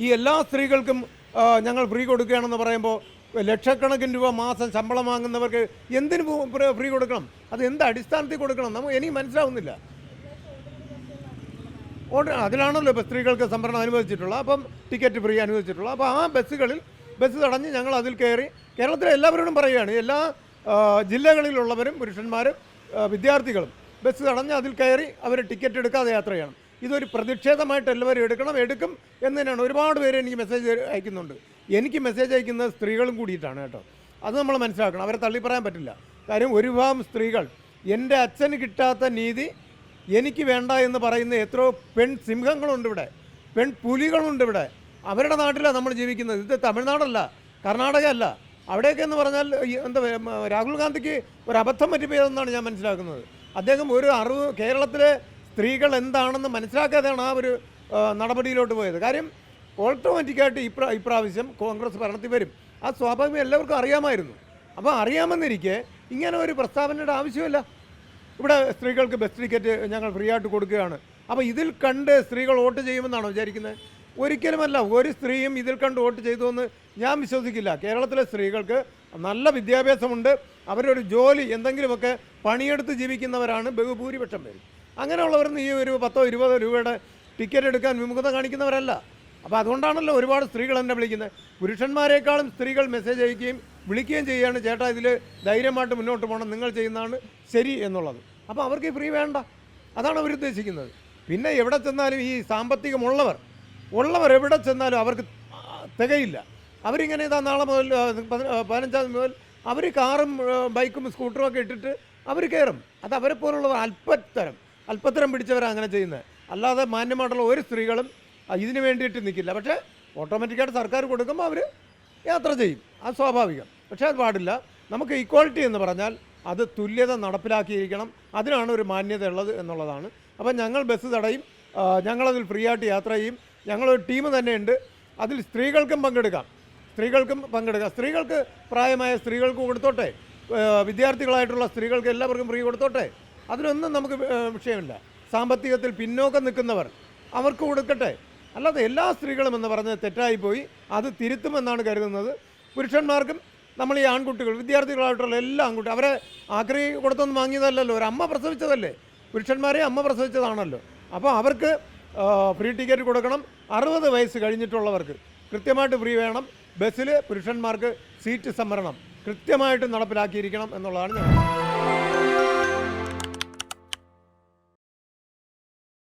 ഈ എല്ലാ സ്ത്രീകൾക്കും ഞങ്ങൾ ഫ്രീ കൊടുക്കുകയാണെന്ന് പറയുമ്പോൾ ലക്ഷക്കണക്കിന് രൂപ മാസം ശമ്പളം വാങ്ങുന്നവർക്ക് എന്തിനു ഫ്രീ കൊടുക്കണം? അത് എന്ത് അടിസ്ഥാനത്തിൽ കൊടുക്കണം? നമുക്ക് എനിക്ക് മനസ്സിലാവുന്നില്ല. അതിലാണല്ലോ ഇപ്പോൾ സ്ത്രീകൾക്ക് സംവരണം അനുവദിച്ചിട്ടുള്ളത്. അപ്പം ടിക്കറ്റ് ഫ്രീ അനുവദിച്ചിട്ടുള്ളത്. അപ്പോൾ ആ ബസ് തടഞ്ഞ് ഞങ്ങൾ അതിൽ കയറി കേരളത്തിലെ എല്ലാവരോടും പറയുകയാണ്, എല്ലാ ജില്ലകളിലുള്ളവരും പുരുഷന്മാരും വിദ്യാർത്ഥികളും ബസ് തടഞ്ഞ് അതിൽ കയറി അവർ ടിക്കറ്റ് എടുക്കാതെ യാത്ര ചെയ്യണം. ഇതൊരു പ്രതിഷേധമായിട്ട് എല്ലാവരും എടുക്കും എന്ന് തന്നെയാണ്. ഒരുപാട് പേര് എനിക്ക് മെസ്സേജ് അയക്കുന്നുണ്ട്. എനിക്ക് മെസ്സേജ് അയക്കുന്നത് സ്ത്രീകളും കൂടിയിട്ടാണ് കേട്ടോ. അത് നമ്മൾ മനസ്സിലാക്കണം. അവരെ തള്ളി പറയാൻ പറ്റില്ല. കാര്യം ഒരു വിഭാഗം സ്ത്രീകൾ എൻ്റെ അച്ഛന് കിട്ടാത്ത നീതി എനിക്ക് വേണ്ട എന്ന് പറയുന്ന എത്രയോ പെൺ സിംഹങ്ങളുണ്ട് ഇവിടെ, പെൺ പുലികളുണ്ട് ഇവിടെ. അവരുടെ നാട്ടിലാണ് നമ്മൾ ജീവിക്കുന്നത്. ഇത് തമിഴ്നാടല്ല, കർണാടക അല്ല. അവിടെയൊക്കെ എന്ന് പറഞ്ഞാൽ എന്താ, രാഹുൽ ഗാന്ധിക്ക് ഒരു അബദ്ധം പറ്റിപ്പോയതെന്നാണ് ഞാൻ മനസ്സിലാക്കുന്നത്. അദ്ദേഹം ഒരു അറിവ് കേരളത്തിലെ സ്ത്രീകൾ എന്താണെന്ന് മനസ്സിലാക്കാതെയാണ് ആ ഒരു നടപടിയിലോട്ട് പോയത്. കാര്യം ഓട്ടോമാറ്റിക്കായിട്ട് ഇപ്രാവശ്യം കോൺഗ്രസ് ഭരണത്തിൽ വരും. ആ സ്വാഭാവികം എല്ലാവർക്കും അറിയാമായിരുന്നു. അപ്പോൾ അറിയാമെന്നിരിക്കെ ഇങ്ങനെ ഒരു പ്രസ്താവനയുടെ ആവശ്യമില്ല. ഇവിടെ സ്ത്രീകൾക്ക് ബസ് ടിക്കറ്റ് ഞങ്ങൾ ഫ്രീ ആയിട്ട് കൊടുക്കുകയാണ്. അപ്പോൾ ഇതിൽ കണ്ട് സ്ത്രീകൾ വോട്ട് ചെയ്യുമെന്നാണോ വിചാരിക്കുന്നത്? ഒരിക്കലുമല്ല. ഒരു സ്ത്രീയും ഇതിൽ കണ്ട് വോട്ട് ചെയ്തുവെന്ന് ഞാൻ വിശ്വസിക്കില്ല. കേരളത്തിലെ സ്ത്രീകൾക്ക് നല്ല വിദ്യാഭ്യാസമുണ്ട്. അവരൊരു ജോലി എന്തെങ്കിലുമൊക്കെ പണിയെടുത്ത് ജീവിക്കുന്നവരാണ് ബഹുഭൂരിപക്ഷം പേരും. അങ്ങനെയുള്ളവരൊന്നും ഈ ഒരു 10-20 രൂപയുടെ ടിക്കറ്റ് എടുക്കാൻ വിമുഖത കാണിക്കുന്നവരല്ല. അപ്പോൾ അതുകൊണ്ടാണല്ലോ ഒരുപാട് സ്ത്രീകൾ എന്നെ വിളിക്കുന്നത്. പുരുഷന്മാരെക്കാളും സ്ത്രീകൾ മെസ്സേജ് അയക്കുകയും വിളിക്കുകയും ചെയ്യുകയാണ്, ചേട്ടാ ഇതിൽ ധൈര്യമായിട്ട് മുന്നോട്ട് പോകണം, നിങ്ങൾ ചെയ്യുന്നതാണ് ശരി എന്നുള്ളത്. അപ്പോൾ അവർക്ക് ഫ്രീ വേണ്ട, അതാണ് അവരുദ്ദേശിക്കുന്നത്. പിന്നെ എവിടെ ചെന്നാലും ഈ സാമ്പത്തികമുള്ളവർ എവിടെ ചെന്നാലും അവർക്ക് തികയില്ല. അവരിങ്ങനെ ഇതാ നാളെ മുതൽ 15 മുതൽ അവർ കാറും ബൈക്കും സ്കൂട്ടറും ഒക്കെ ഇട്ടിട്ട് അവർ കയറും. അത് അവരെ പോലുള്ളവർ അല്പത്തരം പിടിച്ചവരാണ് അങ്ങനെ ചെയ്യുന്നത്. അല്ലാതെ മാന്യമായിട്ടുള്ള ഒരു സ്ത്രീകളും ഇതിന് വേണ്ടിയിട്ട് നിൽക്കില്ല. പക്ഷേ ഓട്ടോമാറ്റിക്കായിട്ട് സർക്കാർ കൊടുക്കുമ്പോൾ അവർ യാത്ര ചെയ്യും, അത് സ്വാഭാവികം. പക്ഷേ അത് പാടില്ല. നമുക്ക് ഈക്വാളിറ്റി എന്ന് പറഞ്ഞാൽ അത് തുല്യത നടപ്പിലാക്കിയിരിക്കണം. അതിനാണ് ഒരു മാന്യത ഉള്ളത് എന്നുള്ളതാണ്. അപ്പം ഞങ്ങൾ ബസ് തടയും, ഞങ്ങളതിൽ ഫ്രീ ആയിട്ട് യാത്ര ചെയ്യും. ഞങ്ങളൊരു ടീം തന്നെയുണ്ട്. അതിൽ സ്ത്രീകൾക്കും പങ്കെടുക്കാം. സ്ത്രീകൾക്ക് പ്രായമായ സ്ത്രീകൾക്ക് കൊടുത്തോട്ടെ, വിദ്യാർത്ഥികളായിട്ടുള്ള സ്ത്രീകൾക്ക് എല്ലാവർക്കും ഫ്രീ കൊടുത്തോട്ടെ. അതിനൊന്നും നമുക്ക് വിഷയമില്ല. സാമ്പത്തികത്തിൽ പിന്നോക്കം നിൽക്കുന്നവർ അവർക്ക് കൊടുക്കട്ടെ. അല്ലാതെ എല്ലാ സ്ത്രീകളും എന്ന് പറഞ്ഞത് തെറ്റായിപ്പോയി. അത് തിരുത്തുമെന്നാണ് കരുതുന്നത്. പുരുഷന്മാർക്കും നമ്മൾ ഈ ആൺകുട്ടികൾ വിദ്യാർത്ഥികളായിട്ടുള്ള എല്ലാ ആൺകുട്ടികൾ അവരെ ആക്രി കൊടുത്തൊന്നും വാങ്ങിയതല്ലല്ലോ, ഒരു അമ്മ പ്രസവിച്ചതല്ലേ, പുരുഷന്മാരെ അമ്മ പ്രസവിച്ചതാണല്ലോ. അപ്പോൾ അവർക്ക് ഫ്രീ ടിക്കറ്റ് കൊടുക്കണം. 60 വയസ്സ് കഴിഞ്ഞിട്ടുള്ളവർക്ക് കൃത്യമായിട്ട് ഫ്രീ വേണം. ബസ്സിൽ പുരുഷന്മാർക്ക് സീറ്റ് സംവരണം കൃത്യമായിട്ട് നടപ്പിലാക്കിയിരിക്കണം എന്നുള്ളതാണ് ഞാൻ